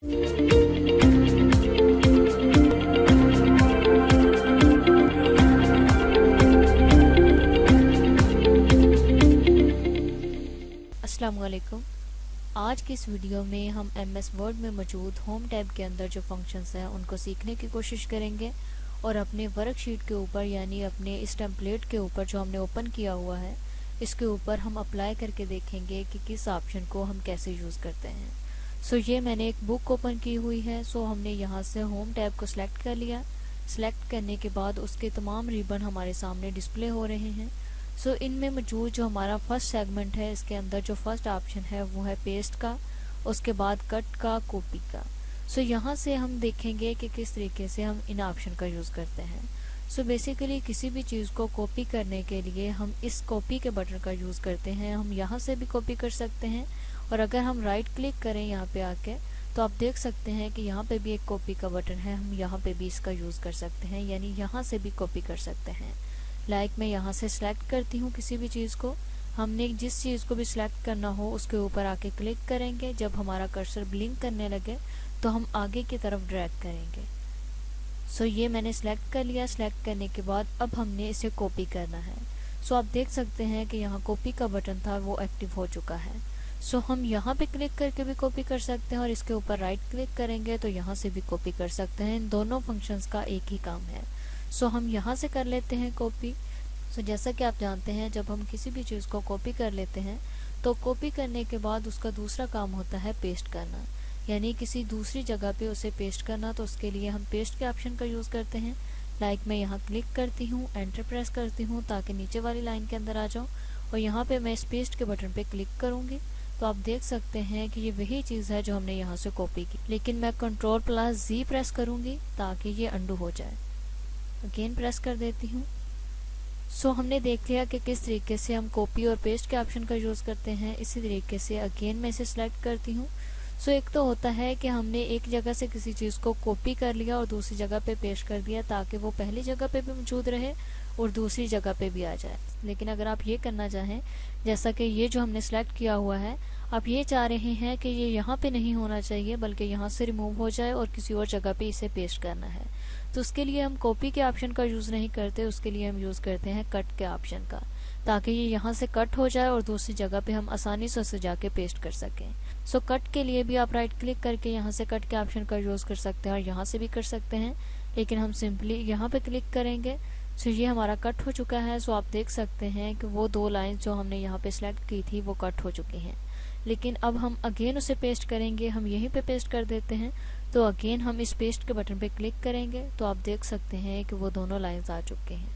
अस्सलाम वालेकुम। आज की इस वीडियो में हम MS वर्ड में मौजूद होम टैब के अंदर जो फंक्शंस हैं उनको सीखने की कोशिश करेंगे और अपने वर्कशीट के ऊपर यानी अपने इस टेम्पलेट के ऊपर जो हमने ओपन किया हुआ है इसके ऊपर हम अप्लाई करके देखेंगे कि किस ऑप्शन को हम कैसे यूज़ करते हैं। ये मैंने एक बुक ओपन की हुई है। हमने यहाँ से होम टैब को सिलेक्ट कर लिया। सिलेक्ट करने के बाद उसके तमाम रिबन हमारे सामने डिस्प्ले हो रहे हैं। इनमें मौजूद जो हमारा फर्स्ट सेगमेंट है इसके अंदर जो फर्स्ट ऑप्शन है वो है पेस्ट का, उसके बाद कट का, कॉपी का। यहाँ से हम देखेंगे कि किस तरीके से हम इन ऑप्शन का यूज़ करते हैं। बेसिकली किसी भी चीज़ को कॉपी करने के लिए हम इस कॉपी के बटन का यूज़ करते हैं। हम यहाँ से भी कॉपी कर सकते हैं और अगर हम राइट क्लिक करें यहाँ पे आके तो आप देख सकते हैं कि यहाँ पे भी एक कॉपी का बटन है। हम यहाँ पे भी इसका यूज़ कर सकते हैं, यानी यहाँ से भी कॉपी कर सकते हैं। मैं यहाँ से सिलेक्ट करती हूँ किसी भी चीज़ को। हमने जिस चीज़ को भी सिलेक्ट करना हो उसके ऊपर आके क्लिक करेंगे। जब हमारा कर्सर ब्लिंक करने लगे तो हम आगे की तरफ ड्रैग करेंगे। ये मैंने सिलेक्ट कर लिया। सिलेक्ट करने के बाद अब हमने इसे कॉपी करना है। आप देख सकते हैं कि यहाँ कॉपी का बटन था वो एक्टिव हो चुका है। हम यहाँ पे क्लिक करके भी कॉपी कर सकते हैं और इसके ऊपर राइट क्लिक करेंगे तो यहाँ से भी कॉपी कर सकते हैं। इन दोनों फंक्शंस का एक ही काम है। हम यहाँ से कर लेते हैं कॉपी। जैसा कि आप जानते हैं जब हम किसी भी चीज़ को कॉपी कर लेते हैं तो कॉपी करने के बाद उसका दूसरा काम होता है पेस्ट करना, यानी किसी दूसरी जगह पे उसे पेस्ट करना। तो उसके लिए हम पेस्ट के ऑप्शन का यूज़ करते हैं। मैं यहाँ क्लिक करती हूँ, एंटर प्रेस करती हूँ ताकि नीचे वाली लाइन के अंदर आ जाऊँ और यहाँ पे मैं इस पेस्ट के बटन पे क्लिक करूँगी तो आप देख सकते हैं कि ये वही चीज़ है जो हमने यहाँ से कॉपी की। लेकिन मैं Ctrl+Z प्रेस करूँगी ताकि ये अंडू हो जाए। अगेन प्रेस कर देती हूँ। हमने देख लिया कि किस तरीके से हम कॉपी और पेस्ट के ऑप्शन का यूज़ करते हैं। इसी तरीके से अगेन मैं इसे सिलेक्ट करती हूँ। एक तो होता है कि हमने एक जगह से किसी चीज़ को कॉपी कर लिया और दूसरी जगह पे पेस्ट कर दिया ताकि वो पहली जगह पे भी मौजूद रहे और दूसरी जगह पे भी आ जाए। लेकिन अगर आप ये करना चाहें, जैसा कि ये जो हमने सेलेक्ट किया हुआ है, आप ये चाह रहे हैं कि ये यहाँ पे नहीं होना चाहिए बल्कि यहाँ से रिमूव हो जाए और किसी और जगह पे इसे पेस्ट करना है, तो उसके लिए हम कॉपी के ऑप्शन का यूज़ नहीं करते। उसके लिए हम यूज़ करते हैं कट के ऑप्शन का, ताकि ये यहाँ से कट हो जाए और दूसरी जगह पे हम आसानी से उसे जाके पेस्ट कर सकें। कट के लिए भी आप राइट क्लिक करके यहाँ से कट के ऑप्शन का यूज़ कर सकते हैं और यहाँ से भी कर सकते हैं, लेकिन हम सिंपली यहाँ पे क्लिक करेंगे। ये हमारा कट हो चुका है। आप देख सकते हैं कि वो दो लाइन जो हमने यहाँ पे सिलेक्ट की थी वो कट हो चुकी हैं। लेकिन अब हम अगेन उसे पेस्ट करेंगे। हम यहीं पे पेस्ट कर देते हैं तो अगेन हम इस पेस्ट के बटन पे क्लिक करेंगे तो आप देख सकते हैं कि वो दोनों लाइंस आ चुके हैं।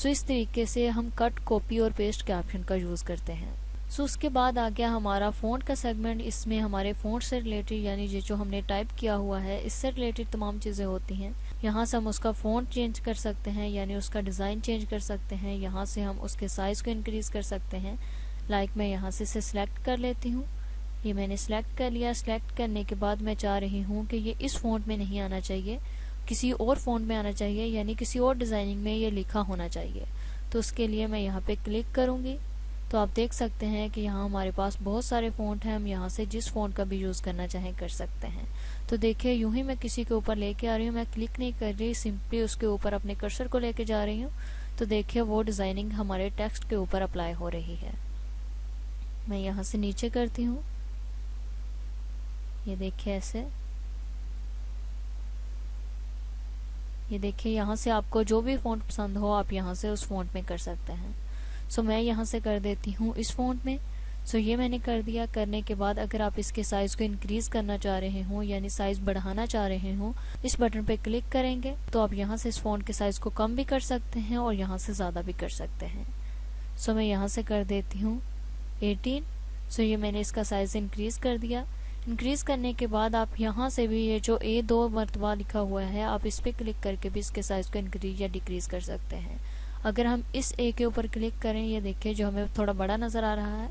इस तरीके से हम कट, कॉपी और पेस्ट के ऑप्शन का यूज़ करते हैं। उसके बाद आ गया हमारा फ़ॉन्ट का सेगमेंट। इसमें हमारे फ़ॉन्ट से रिलेटेड यानी ये जो हमने टाइप किया हुआ है इससे रिलेटेड तमाम चीज़ें होती हैं। यहाँ से हम उसका फ़ॉन्ट चेंज कर सकते हैं, यानी उसका डिज़ाइन चेंज कर सकते हैं। यहाँ से हम उसके साइज़ को इंक्रीज़ कर सकते हैं। मैं यहाँ से इसे सिलेक्ट कर लेती हूँ। ये मैंने सिलेक्ट कर लिया। सिलेक्ट करने के बाद मैं चाह रही हूँ कि ये इस फ़ॉन्ट में नहीं आना चाहिए, किसी और फ़ॉन्ट में आना चाहिए, यानी किसी और डिज़ाइनिंग में ये लिखा होना चाहिए। तो उसके लिए मैं यहाँ पे क्लिक करूँगी तो आप देख सकते हैं कि यहाँ हमारे पास बहुत सारे फ़ॉन्ट हैं। हम यहाँ से जिस फ़ॉन्ट का भी यूज़ करना चाहें कर सकते हैं। तो देखिए यूँ ही मैं किसी के ऊपर लेके आ रही हूँ, मैं क्लिक नहीं कर रही, सिंपली उसके ऊपर अपने कर्सर को लेके जा रही हूँ। तो देखिए वो डिज़ाइनिंग हमारे टेक्स्ट के ऊपर अप्लाई हो रही है। मैं यहाँ से नीचे करती हूँ, ये देखिए ऐसे। ये देखिए यहाँ से आपको जो भी फ़ॉन्ट पसंद हो आप यहाँ से उस फ़ॉन्ट में कर सकते हैं। मैं यहाँ से कर देती हूँ इस फ़ॉन्ट में। ये मैंने कर दिया। करने के बाद अगर आप इसके साइज़ को इंक्रीज़ करना चाह रहे हो यानी साइज़ बढ़ाना चाह रहे हो, इस बटन पे क्लिक करेंगे तो आप यहाँ से इस फ़ॉन्ट के साइज़ को कम भी कर सकते हैं और यहाँ से ज़्यादा भी कर सकते हैं। मैं यहाँ से कर देती हूँ 18। ये मैंने इसका साइज़ इंक्रीज़ कर दिया। इंक्रीज़ करने के बाद आप यहाँ से भी ये जो A2 मरतबा लिखा हुआ है आप इस पर क्लिक करके भी इसके साइज़ को इंक्रीज़ या डिक्रीज़ कर सकते हैं। अगर हम इस A के ऊपर क्लिक करें, ये देखिए जो हमें थोड़ा बड़ा नज़र आ रहा है,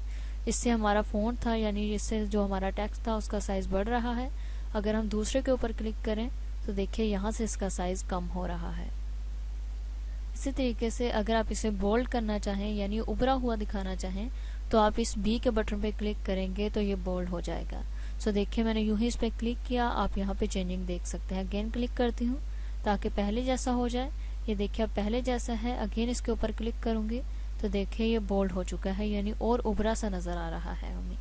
इससे हमारा फ़ॉन्ट था यानी इससे जो हमारा टेक्स्ट था उसका साइज़ बढ़ रहा है। अगर हम दूसरे के ऊपर क्लिक करें तो देखिए यहाँ से इसका साइज़ कम हो रहा है। इसी तरीके से अगर आप इसे बोल्ड करना चाहें यानी उभरा हुआ दिखाना चाहें तो आप इस B के बटन पे क्लिक करेंगे तो ये बोल्ड हो जाएगा। सो देखिए मैंने यूं ही इस पर क्लिक किया, आप यहाँ पे चेंजिंग देख सकते हैं। अगेन क्लिक करती हूँ ताकि पहले जैसा हो जाए। ये देखिए अब पहले जैसा है। अगेन इसके ऊपर क्लिक करूँगी तो देखिए ये बोल्ड हो चुका है, यानी और उभरा सा नज़र आ रहा है हमें।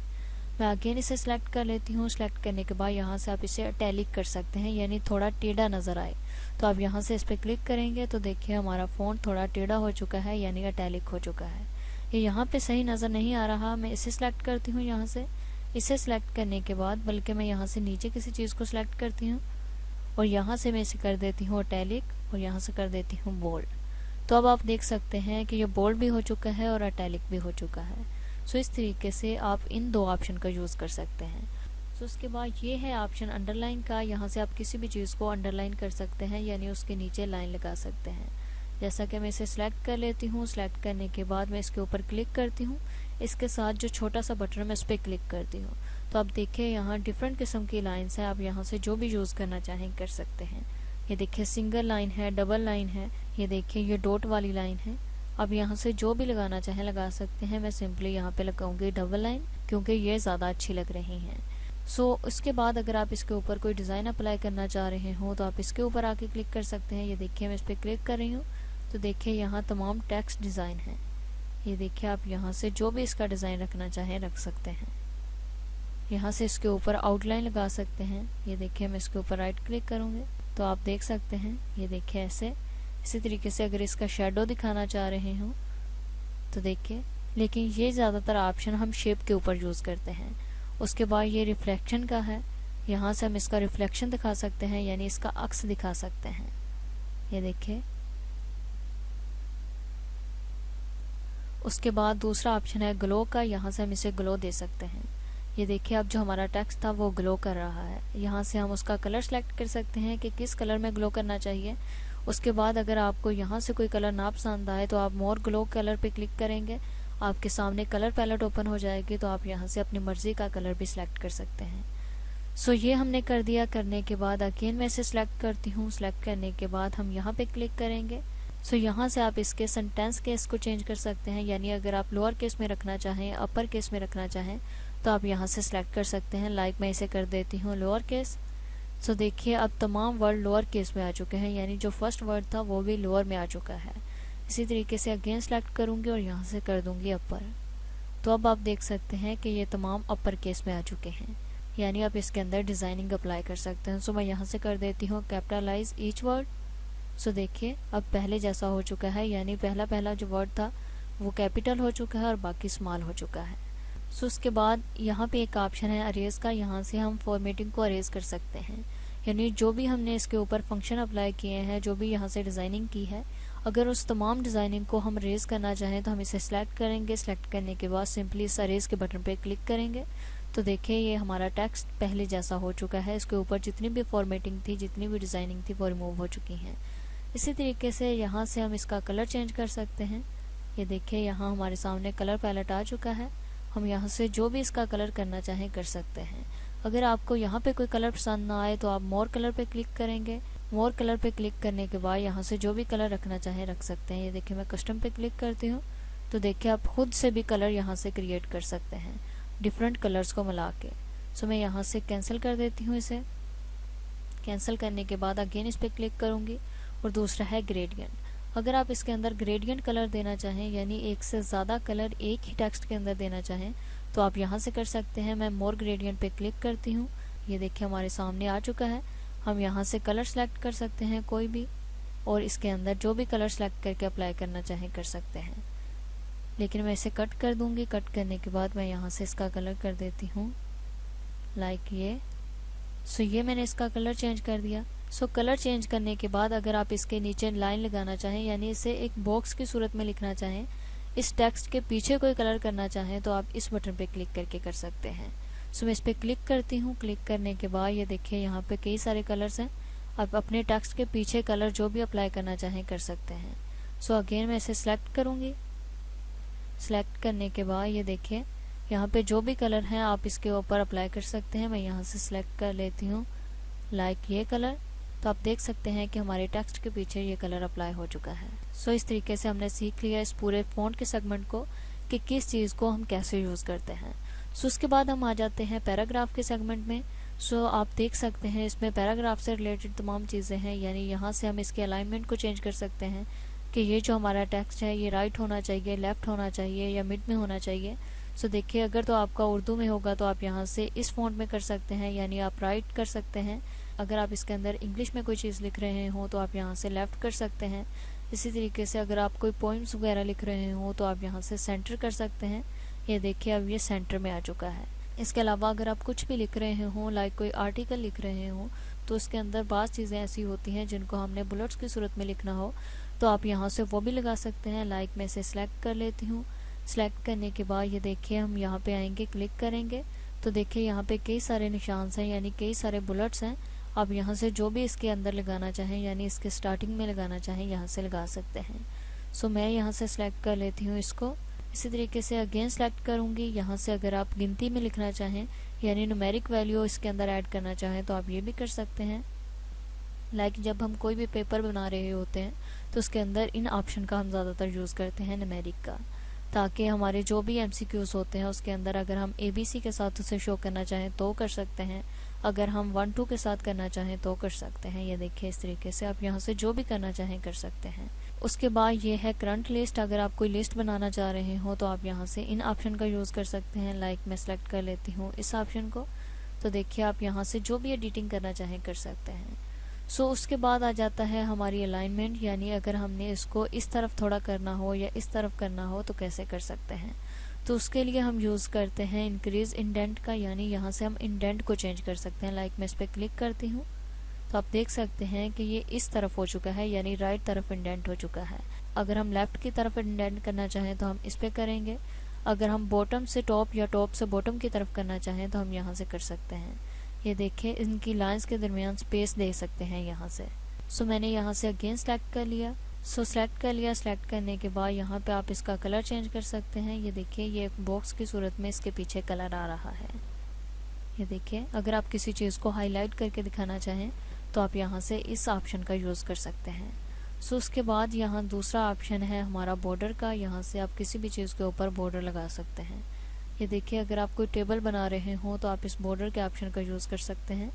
मैं अगेन इसे सिलेक्ट कर लेती हूँ। सिलेक्ट करने के बाद यहाँ से आप इसे अटैलिक कर सकते हैं, यानी थोड़ा टेढ़ा नज़र आए। तो आप यहाँ से इस पर क्लिक करेंगे तो देखिए हमारा फ़ॉन्ट थोड़ा टेढ़ा हो चुका है, यानी अटैलिक हो चुका है। ये यहाँ पे सही नज़र नहीं आ रहा। मैं इसे सिलेक्ट करती हूँ यहाँ से। इसे सिलेक्ट करने के बाद बल्कि मैं यहाँ से नीचे किसी चीज़ को सिलेक्ट करती हूँ और यहाँ से मैं इसे कर देती हूँ अटैलिक और यहाँ से कर देती हूँ बोल्ड। तो अब आप देख सकते हैं कि ये बोल्ड भी हो चुका है और अटैलिक भी हो चुका है। सो इस तरीके से आप इन दो ऑप्शन का यूज़ कर सकते हैं। सो उसके बाद ये है ऑप्शन अंडरलाइन का। यहाँ से आप किसी भी चीज़ को अंडरलाइन कर सकते हैं, यानी उसके नीचे लाइन लगा सकते हैं। जैसा कि मैं इसे सिलेक्ट कर लेती हूँ। सिलेक्ट करने के बाद मैं इसके ऊपर क्लिक करती हूँ। इसके साथ जो छोटा सा बटन मैं इस पर क्लिक करती हूँ तो आप देखिए यहाँ डिफरेंट किस्म की लाइन्स हैं। आप यहाँ से जो भी यूज़ करना चाहें कर सकते हैं। ये देखिए सिंगल लाइन है, डबल लाइन है, ये देखिए ये डॉट वाली लाइन है। अब यहाँ से जो भी लगाना चाहें लगा सकते हैं। मैं सिंपली यहाँ पे लगाऊंगी डबल लाइन क्योंकि ये ज़्यादा अच्छी लग रही हैं। सो उसके बाद अगर आप इसके ऊपर कोई डिज़ाइन अप्लाई करना चाह रहे हो तो आप इसके ऊपर आके क्लिक कर सकते हैं। ये देखिए मैं इस पर क्लिक कर रही हूँ तो देखिए यहाँ तमाम टेक्स्ट डिज़ाइन है। ये देखिए आप यहाँ से जो भी इसका डिज़ाइन रखना चाहें रख सकते हैं। यहाँ से इसके ऊपर आउटलाइन लगा सकते हैं। ये देखिए मैं इसके ऊपर राइट क्लिक करूँगी तो आप देख सकते हैं। ये देखिए ऐसे इसी तरीके से अगर इसका शेडो दिखाना चाह रहे हो तो देखिए, लेकिन ये ज़्यादातर ऑप्शन हम शेप के ऊपर यूज़ करते हैं। उसके बाद ये रिफ्लेक्शन का है। यहाँ से हम इसका रिफ्लेक्शन दिखा सकते हैं, यानी इसका अक्स दिखा सकते हैं। ये देखिए। उसके बाद दूसरा ऑप्शन है ग्लो का। यहाँ से हम इसे ग्लो दे सकते हैं। ये देखिए अब जो हमारा टेक्स्ट था वो ग्लो कर रहा है। यहाँ से हम उसका कलर सेलेक्ट कर सकते हैं कि किस कलर में ग्लो करना चाहिए। उसके बाद अगर आपको यहाँ से कोई कलर ना पसंद आए तो आप मोर ग्लो कलर पे क्लिक करेंगे, आपके सामने कलर पैलेट ओपन हो जाएगी। तो आप यहाँ से अपनी मर्ज़ी का कलर भी सिलेक्ट कर सकते हैं। सो ये हमने कर दिया। करने के बाद अगेन मैं इसे सिलेक्ट करती हूँ। सिलेक्ट करने के बाद हम यहाँ पे क्लिक करेंगे। सो यहाँ से आप इसके सेंटेंस केस को चेंज कर सकते हैं, यानी अगर आप लोअर केस में रखना चाहें, अपर केस में रखना चाहें तो आप यहाँ से सिलेक्ट कर सकते हैं। लाइक मैं इसे कर देती हूँ लोअर केस। सो देखिए अब तमाम वर्ड लोअर केस में आ चुके हैं, यानी जो फर्स्ट वर्ड था वो भी लोअर में आ चुका है। इसी तरीके से अगेन सेलेक्ट करूँगी और यहाँ से कर दूँगी अपर। तो अब आप देख सकते हैं कि ये तमाम अपर केस में आ चुके हैं, यानी आप इसके अंदर डिज़ाइनिंग अप्लाई कर सकते हैं। सो मैं यहाँ से कर देती हूँ कैपिटलाइज ईच वर्ड। सो देखिए अब पहले जैसा हो चुका है, यानी पहला जो वर्ड था वो कैपिटल हो चुका है और बाकी स्मॉल हो चुका है। सो उसके बाद यहाँ पे एक ऑप्शन है अरेज का। यहाँ से हम फॉर्मेटिंग को अरेज कर सकते हैं, यानी जो भी हमने इसके ऊपर फंक्शन अप्लाई किए हैं, जो भी यहाँ से डिज़ाइनिंग की है, अगर उस तमाम डिज़ाइनिंग को हम अरेज करना चाहें तो हम इसे सिलेक्ट करेंगे। सिलेक्ट करने के बाद सिंपली इस अरेज के बटन पर क्लिक करेंगे तो देखिए ये हमारा टेक्स्ट पहले जैसा हो चुका है। इसके ऊपर जितनी भी फॉर्मेटिंग थी, जितनी भी डिज़ाइनिंग थी वो रिमूव हो चुकी हैं। इसी तरीके से यहाँ से हम इसका कलर चेंज कर सकते हैं। ये देखिए यहाँ हमारे सामने कलर पैलेट आ चुका है। हम यहाँ से जो भी इसका कलर करना चाहें कर सकते हैं। अगर आपको यहाँ पे कोई कलर पसंद ना आए तो आप मोर कलर पे क्लिक करेंगे। मोर कलर पे क्लिक करने के बाद यहाँ से जो भी कलर रखना चाहें रख सकते हैं। ये देखिए मैं कस्टम पे क्लिक करती हूँ तो देखिए आप खुद से भी कलर यहाँ से क्रिएट कर सकते हैं, डिफरेंट कलर्स को मिला के। सो मैं यहाँ से कैंसिल कर देती हूँ इसे। कैंसिल करने के बाद अगेन इस पर क्लिक करूँगी और दूसरा है ग्रेडियंट। अगर आप इसके अंदर ग्रेडियंट कलर देना चाहें, यानी एक से ज़्यादा कलर एक ही टेक्स्ट के अंदर देना चाहें तो आप यहाँ से कर सकते हैं। मैं मोर ग्रेडियंट पे क्लिक करती हूँ। ये देखिए हमारे सामने आ चुका है। हम यहाँ से कलर सेलेक्ट कर सकते हैं कोई भी, और इसके अंदर जो भी कलर सेलेक्ट करके अप्लाई करना चाहें कर सकते हैं। लेकिन मैं इसे कट कर दूँगी। कट करने के बाद मैं यहाँ से इसका कलर कर देती हूँ लाइक ये। सो ये मैंने इसका कलर चेंज कर दिया। सो कलर चेंज करने के बाद अगर आप इसके नीचे लाइन लगाना चाहें, यानी इसे एक बॉक्स की सूरत में लिखना चाहें, इस टेक्स्ट के पीछे कोई कलर करना चाहें तो आप इस बटन पे क्लिक करके कर सकते हैं। सो मैं इस पर क्लिक करती हूँ। क्लिक करने के बाद ये देखिए यहाँ पे कई सारे कलर्स हैं। आप अपने टेक्स्ट के पीछे कलर जो भी अप्लाई करना चाहें कर सकते हैं। सो अगेन मैं इसे सिलेक्ट करूँगी। सिलेक्ट करने के बाद ये देखिए यहाँ पे जो भी कलर हैं आप इसके ऊपर अप्लाई कर सकते हैं। मैं यहाँ से सिलेक्ट कर लेती हूँ लाइक ये कलर। तो आप देख सकते हैं कि हमारे टेक्स्ट के पीछे ये कलर अप्लाई हो चुका है। सो इस तरीके से हमने सीख लिया इस पूरे फ़ॉन्ट के सेगमेंट को कि किस चीज़ को हम कैसे यूज़ करते हैं। सो उसके बाद हम आ जाते हैं पैराग्राफ के सेगमेंट में। सो आप देख सकते हैं इसमें पैराग्राफ से रिलेटेड तमाम चीज़ें हैं, यानी यहाँ से हम इसके अलाइनमेंट को चेंज कर सकते हैं कि ये जो हमारा टेक्स्ट है ये राइट होना चाहिए, लेफ़्ट होना चाहिए या मिड में होना चाहिए। सो देखिए, अगर तो आपका उर्दू में होगा तो आप यहाँ से इस फॉन्ट में कर सकते हैं, यानी आप राइट कर सकते हैं। अगर आप इसके अंदर इंग्लिश में कोई चीज़ लिख रहे हो तो आप यहाँ से लेफ़्ट कर सकते हैं। इसी तरीके से अगर आप कोई पोइम्स वगैरह लिख रहे हो तो आप यहाँ से सेंटर कर सकते हैं। ये देखिए, अब ये सेंटर में आ चुका है। इसके अलावा अगर आप कुछ भी लिख रहे हो, लाइक कोई आर्टिकल लिख रहे हो, तो उसके अंदर बाज़ चीज़ें ऐसी होती हैं जिनको हमने बुलेट्स की सूरत में लिखना हो तो आप यहाँ से वो भी लगा सकते हैं। लाइक मैं इसे सिलेक्ट कर लेती हूँ। सिलेक्ट करने के बाद ये देखिए, हम यहाँ पे आएंगे, क्लिक करेंगे तो देखिए यहाँ पे कई सारे निशान हैं, यानी कई सारे बुलेट्स हैं। आप यहाँ से जो भी इसके अंदर लगाना चाहें, यानी इसके स्टार्टिंग में लगाना चाहें, यहाँ से लगा सकते हैं। सो मैं यहाँ से सिलेक्ट कर लेती हूँ इसको। इसी तरीके से अगेन सेलेक्ट करूँगी। यहाँ से अगर आप गिनती में लिखना चाहें, यानी न्यूमेरिक वैल्यू इसके अंदर ऐड करना चाहें, तो आप ये भी कर सकते हैं। लाइक जब हम कोई भी पेपर बना रहे होते हैं तो उसके अंदर इन ऑप्शन का हम ज़्यादातर यूज़ करते हैं, न्यूमेरिक का, ताकि हमारे जो भी MCQs होते हैं उसके अंदर अगर हम ABC के साथ उसे शो करना चाहें तो कर सकते हैं, अगर हम 1-2 के साथ करना चाहें तो कर सकते हैं। ये देखिए, इस तरीके से आप यहाँ से जो भी करना चाहें कर सकते हैं। उसके बाद ये है करंट लिस्ट। अगर आप कोई लिस्ट बनाना चाह रहे हो तो आप यहाँ से इन ऑप्शन का यूज़ कर सकते हैं। लाइक मैं सेलेक्ट कर लेती हूँ इस ऑप्शन को, तो देखिए आप यहाँ से जो भी एडिटिंग करना चाहें कर सकते हैं। सो उसके बाद आ जाता है हमारी अलाइनमेंट, यानी अगर हमने इसको इस तरफ थोड़ा करना हो या इस तरफ करना हो तो कैसे कर सकते हैं। तो उसके लिए हम यूज़ करते हैं इंक्रीज इंडेंट का, यानी यहाँ से हम इंडेंट को चेंज कर सकते हैं। लाइक मैं इस पर क्लिक करती हूँ तो आप देख सकते हैं कि ये इस तरफ हो चुका है, यानी राइट तरफ इंडेंट हो चुका है। अगर हम लेफ़्ट की तरफ इंडेंट करना चाहें तो हम इस पर करेंगे। अगर हम बॉटम से टॉप या टॉप से बॉटम की तरफ करना चाहें तो हम यहाँ से कर सकते हैं। ये देखिए, इनकी लाइंस के दरमियान स्पेस दे सकते हैं यहाँ से। सो मैंने यहाँ से अगेन सेलेक्ट कर लिया। सेलेक्ट कर लिया। सेलेक्ट करने के बाद यहाँ पे आप इसका कलर चेंज कर सकते हैं। ये देखिए, ये एक बॉक्स की सूरत में इसके पीछे कलर आ रहा है। ये देखिए, अगर आप किसी चीज़ को हाईलाइट करके दिखाना चाहें तो आप यहाँ से इस ऑप्शन का यूज़ कर सकते हैं। सो उसके बाद यहाँ दूसरा ऑप्शन है हमारा बॉर्डर का। यहाँ से आप किसी भी चीज़ के ऊपर बॉर्डर लगा सकते हैं। ये देखिए, अगर आप कोई टेबल बना रहे हो तो आप इस बॉर्डर के ऑप्शन का यूज़ कर सकते हैं।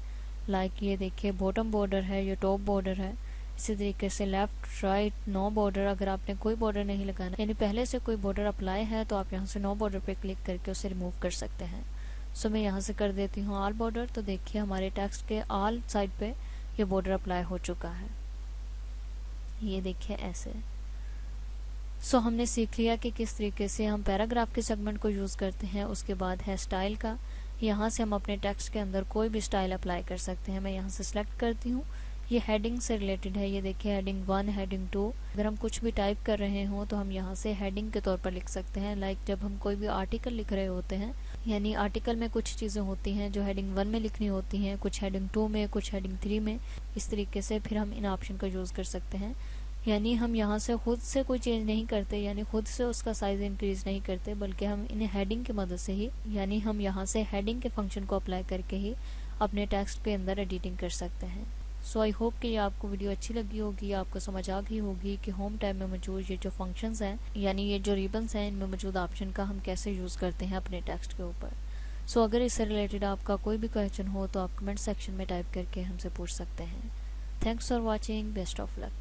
लाइक ये देखिए, बॉटम बॉर्डर है, ये टॉप बॉर्डर है। इसी तरीके से लेफ़्ट, राइट, नो बॉर्डर। अगर आपने कोई बॉर्डर नहीं लगाना, यानी पहले से कोई बॉर्डर अप्लाई है, तो आप यहाँ से नो बॉर्डर पे क्लिक करके उसे रिमूव कर सकते हैं। सो मैं यहाँ से कर देती हूँ ऑल बॉर्डर, तो देखिए हमारे टेक्स्ट के ऑल साइड पे ये बॉर्डर अप्लाई हो चुका है। ये देखिए ऐसे। सो हमने सीख लिया कि किस तरीके से हम पैराग्राफ के सेगमेंट को यूज़ करते हैं। उसके बाद है स्टाइल का। यहाँ से हम अपने टेक्स्ट के अंदर कोई भी स्टाइल अप्लाई कर सकते हैं। मैं यहाँ से सिलेक्ट करती हूँ। ये हेडिंग से रिलेटेड है। ये देखिए, हेडिंग 1, हेडिंग 2। अगर हम कुछ भी टाइप कर रहे हों तो हम यहाँ से हेडिंग के तौर पर लिख सकते हैं। लाइक जब हम कोई भी आर्टिकल लिख रहे होते हैं, यानी आर्टिकल में कुछ चीज़ें होती हैं जो हेडिंग 1 में लिखनी होती हैं, कुछ हेडिंग 2 में, कुछ हेडिंग 3 में। इस तरीके से फिर हम इन ऑप्शन का यूज़ कर सकते हैं। यानी हम यहाँ से खुद से कोई चेंज नहीं करते, यानी खुद से उसका साइज़ इंक्रीज़ नहीं करते, बल्कि हम इन्हें हेडिंग की मदद से ही, यानी हम यहाँ से हेडिंग के फंक्शन को अप्लाई करके ही अपने टेक्स्ट के अंदर एडिटिंग कर सकते हैं। सो आई होप कि ये आपको वीडियो अच्छी लगी होगी, आपको समझ आ गई होगी कि होम टैब में मौजूद ये जो फंक्शंस हैं, यानी ये जो रिबन्स हैं, इनमें मौजूद ऑप्शन का हम कैसे यूज़ करते हैं अपने टेक्स्ट के ऊपर। सो अगर इससे रिलेटेड आपका कोई भी क्वेश्चन हो तो आप कमेंट सेक्शन में टाइप करके हमसे पूछ सकते हैं। Thanks for watching. Best of luck.